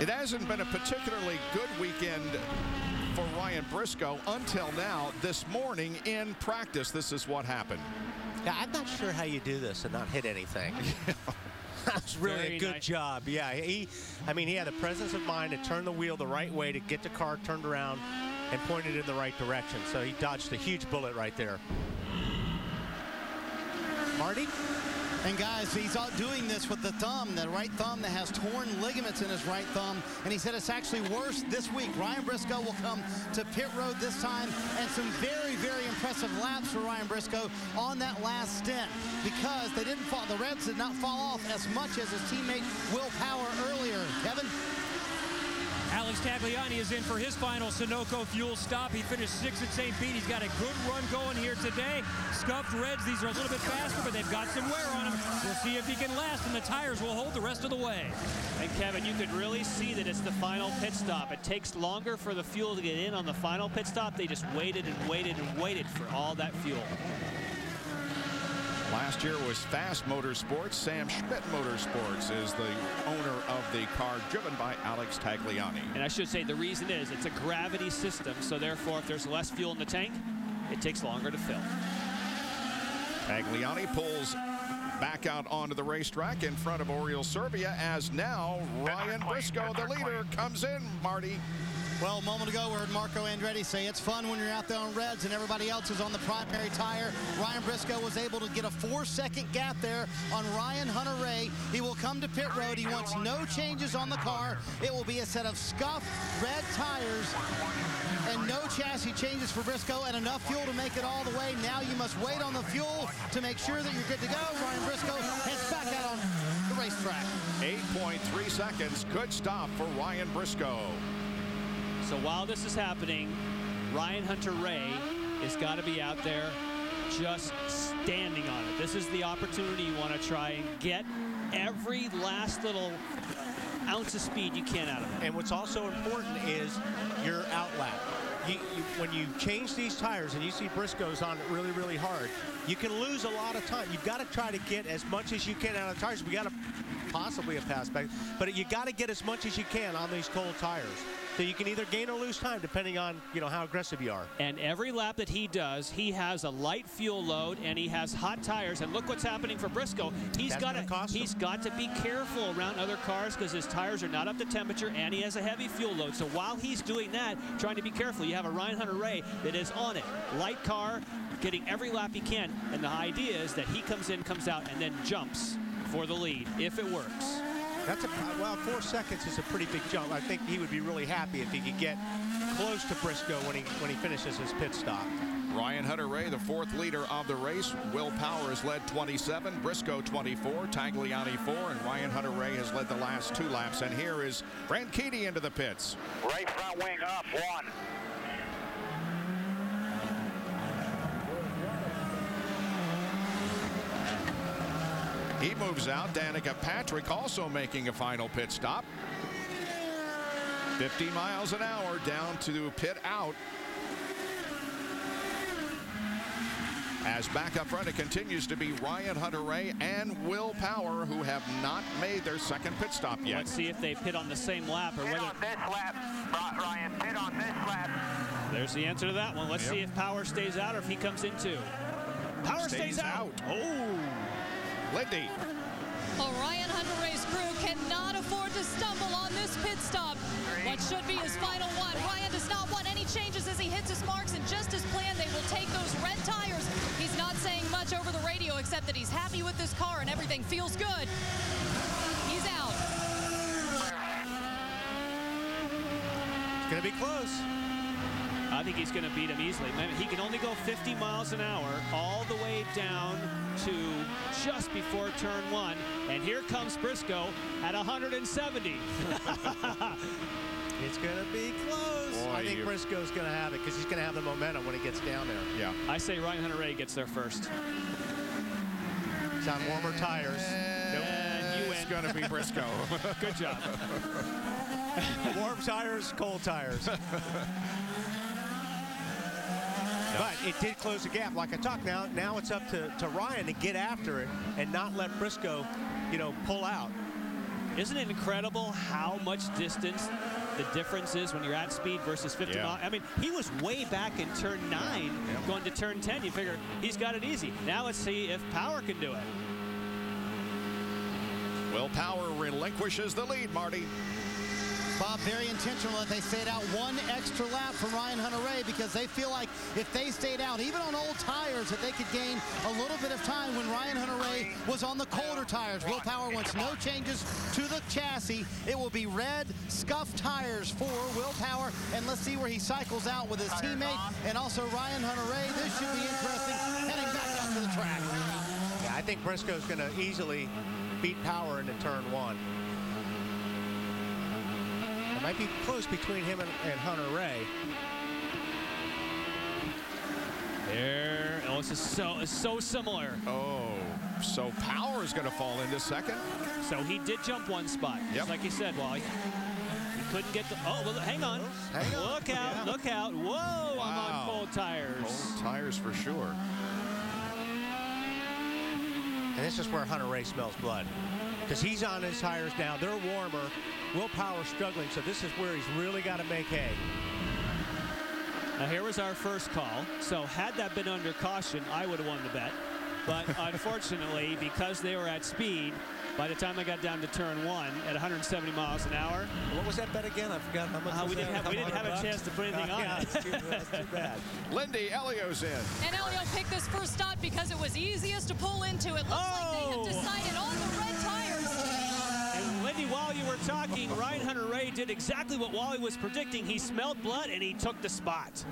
It hasn't been a particularly good weekend for Ryan Briscoe until now. This morning in practice, this is what happened. Yeah, I'm not sure how you do this and not hit anything. That's really Very a good nice job. Yeah, he had the presence of mind to turn the wheel the right way to get the car turned around and pointed in the right direction. So he dodged a huge bullet right there. Marty? And guys, he's out doing this with the thumb, the right thumb that has torn ligaments in his right thumb. And he said it's actually worse this week. Ryan Briscoe will come to pit road this time, and some very, very impressive laps for Ryan Briscoe on that last stint, because they didn't fall. The Reds did not fall off as much as his teammate Will Power earlier. Kevin? Alex Tagliani is in for his final Sunoco fuel stop. He finished 6th at St. Pete. He's got a good run going here today. Scuffed Reds, these are a little bit faster, but they've got some wear on them. We'll see if he can last, and the tires will hold the rest of the way. And Kevin, you could really see that it's the final pit stop. It takes longer for the fuel to get in on the final pit stop. They just waited and waited and waited for all that fuel. Last year was Fast Motorsports. Sam Schmidt Motorsports is the owner of the car driven by Alex Tagliani. And I should say the reason is it's a gravity system, so therefore if there's less fuel in the tank, it takes longer to fill. Tagliani pulls back out onto the racetrack in front of Oriol Servia as now Ryan Briscoe, the leader, comes in, Marty. Well, a moment ago, we heard Marco Andretti say it's fun when you're out there on Reds and everybody else is on the primary tire. Ryan Briscoe was able to get a 4-second gap there on Ryan Hunter-Reay. He will come to pit road. He wants no changes on the car. It will be a set of scuffed red tires and no chassis changes for Briscoe, and enough fuel to make it all the way. Now you must wait on the fuel to make sure that you're good to go. Ryan Briscoe heads back out on the racetrack. 8.3 seconds. Good stop for Ryan Briscoe. So while this is happening, Ryan Hunter-Reay has got to be out there just standing on it. This is the opportunity you want to try and get every last little ounce of speed you can out of it. And what's also important is your outlap. When you change these tires and you see Briscoe's on it really, really hard, you can lose a lot of time. You've got to try to get as much as you can out of the tires. We got to possibly a pass back, but you got to get as much as you can on these cold tires. So you can either gain or lose time depending on, how aggressive you are. And every lap that he does, he has a light fuel load and he has hot tires. And look what's happening for Briscoe. He's got to be careful around other cars because his tires are not up to temperature and he has a heavy fuel load. So while he's doing that, trying to be careful, you have a Ryan Hunter-Reay that is on it. Light car, getting every lap he can. And the idea is that he comes in, comes out, and then jumps for the lead if it works. That's 4 seconds is a pretty big jump. I think he would be really happy if he could get close to Briscoe when he finishes his pit stop. Ryan Hunter-Reay, the 4th leader of the race. Will Power has led 27, Briscoe 24, Tagliani 4, and Ryan Hunter-Reay has led the last 2 laps. And here is Franchitti into the pits. Right front wing up, 1. He moves out. Danica Patrick also making a final pit stop. 50 miles an hour down to pit out. As back up front, it continues to be Ryan Hunter-Reay and Will Power, who have not made their second pit stop yet. Let's see if they pit on the same lap or Pit whether. on this lap, Ryan. Pit on this lap. There's the answer to that one. Let's see if Power stays out or if he comes in too. Power stays out. Oh. Lindy. Well, Ryan Hunter-Reay's crew cannot afford to stumble on this pit stop. What should be his final one. Ryan does not want any changes as he hits his marks, and just as planned, they will take those red tires. He's not saying much over the radio except that he's happy with this car and everything feels good. He's out. It's going to be close. I think he's going to beat him easily. He can only go 50 miles an hour all the way down to just before turn 1. And here comes Briscoe at 170. It's going to be close. Boy, I think Briscoe's going to have it because he's going to have the momentum when he gets down there. Yeah. I say Ryan Hunter-Reay gets there first. It's on warmer tires. And you win. It's going to be Briscoe. Good job. Warm tires, cold tires. But it did close the gap. Like I talked, now it's up to Ryan to get after it and not let Briscoe, pull out. Isn't it incredible how much distance the difference is when you're at speed versus 50 miles? I mean, he was way back in turn 9 going to turn 10. You figure he's got it easy. Now let's see if Power can do it. Will Power relinquishes the lead, Marty. Bob, very intentional that they stayed out one extra lap from Ryan Hunter-Reay because they feel like if they stayed out, even on old tires, that they could gain a little bit of time when Ryan Hunter-Reay was on the colder tires. Will Power wants no changes to the chassis. It will be red scuffed tires for Will Power, and let's see where he cycles out with his teammate and also Ryan Hunter-Reay. This should be interesting heading back out to the track. Yeah, I think Briscoe's going to easily beat Power into turn 1. Might be close between him and Hunter-Reay. There. Oh, this is so similar. Oh, so Power is going to fall into second. So he did jump one spot. Just like he said, Wally. He couldn't get the. Oh, well, hang on. Look out. Look out. Whoa, I'm on cold tires. Cold tires for sure. And this is where Hunter-Reay smells blood. Because he's on his tires now. They're warmer. Will Power struggling, so this is where he's really got to make hay. Now here was our first call. So had that been under caution, I would have won the bet. But unfortunately, because they were at speed, by the time I got down to turn 1 at 170 miles an hour. What was that bet again? I forgot how much. We didn't have a chance to put anything on it. That's too bad. Lindy Elio's in. And Elio picked this first stop because it was easiest to pull into. It looks like they have decided on the red tires. And Lindy, while you were talking, Ryan Hunter-Reay did exactly what Wally was predicting. He smelled blood and he took the spot.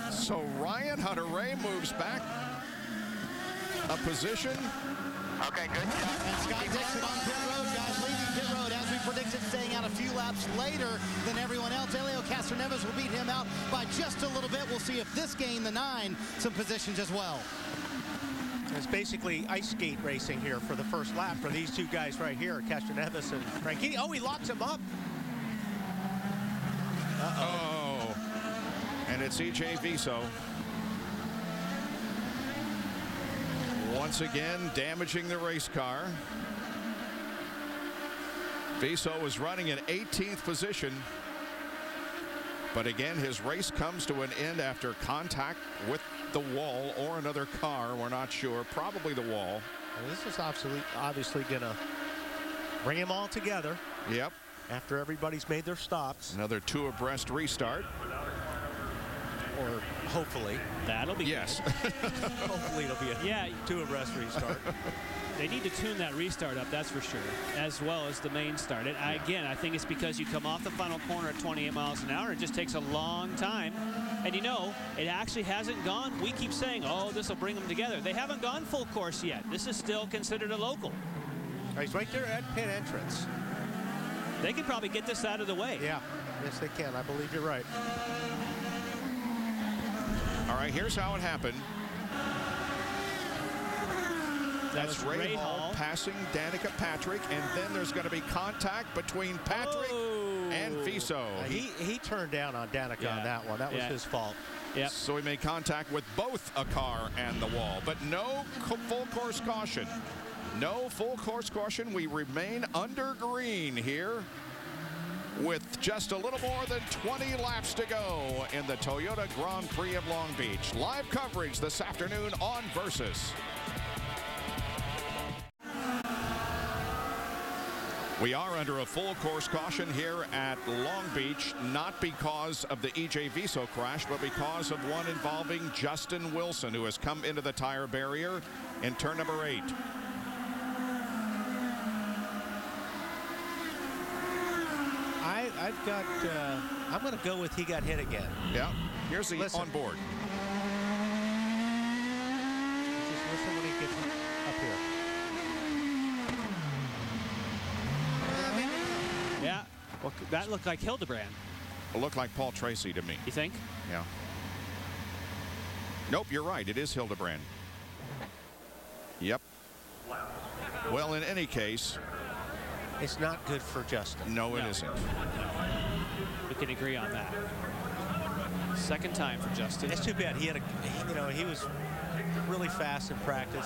So Ryan Hunter-Reay moves back a position. Okay, good. And Scott Dixon on pit road, guys, leaving pit road as we predicted, staying out a few laps later than everyone else. Elio Castroneves will beat him out by just a little bit. We'll see if this gained the 9 some positions as well. It's basically ice skate racing here for the first lap for these two guys right here, Castroneves and Franchitti. Oh, he locks him up. Uh-oh. And it's E.J. Viso. Once again, damaging the race car. Viso was running in 18th position. But again, his race comes to an end after contact with the wall or another car. We're not sure. Probably the wall. Well, this is obviously going to bring them all together. Yep. After everybody's made their stops. Another 2 abreast restart. Or hopefully. That'll be yes. Hopefully it'll be a 2 abreast restart. They need to tune that restart up, that's for sure, as well as the main start. Again, I think it's because you come off the final corner at 28 miles an hour. It just takes a long time. And you know, it actually hasn't gone. We keep saying, oh, this will bring them together. They haven't gone full course yet. This is still considered a local. He's right there at pit entrance. They could probably get this out of the way. Yeah, yes, they can. I believe you're right. All right, here's how it happened. That's Ray Hall passing Danica Patrick, and then there's going to be contact between Patrick and Viso. He turned down on Danica on that one. That was his fault. Yep. So he made contact with both a car and the wall, but no full course caution. No full course caution. We remain under green here with just a little more than 20 laps to go in the Toyota Grand Prix of Long Beach. Live coverage this afternoon on Versus. We are under a full course caution here at Long Beach, not because of the E.J. Viso crash, but because of one involving Justin Wilson, who has come into the tire barrier in turn number 8. I'm going to go with he got hit again. Yeah, here's the on board. Just listen when he gets up here. Yeah, well, that looked like Hildebrand. It looked like Paul Tracy to me. You think? Yeah. Nope, you're right. It is Hildebrand. Yep. Well, in any case, it's not good for Justin. No, it isn't. We can agree on that. Second time for Justin. It's too bad. He had he was really fast in practice.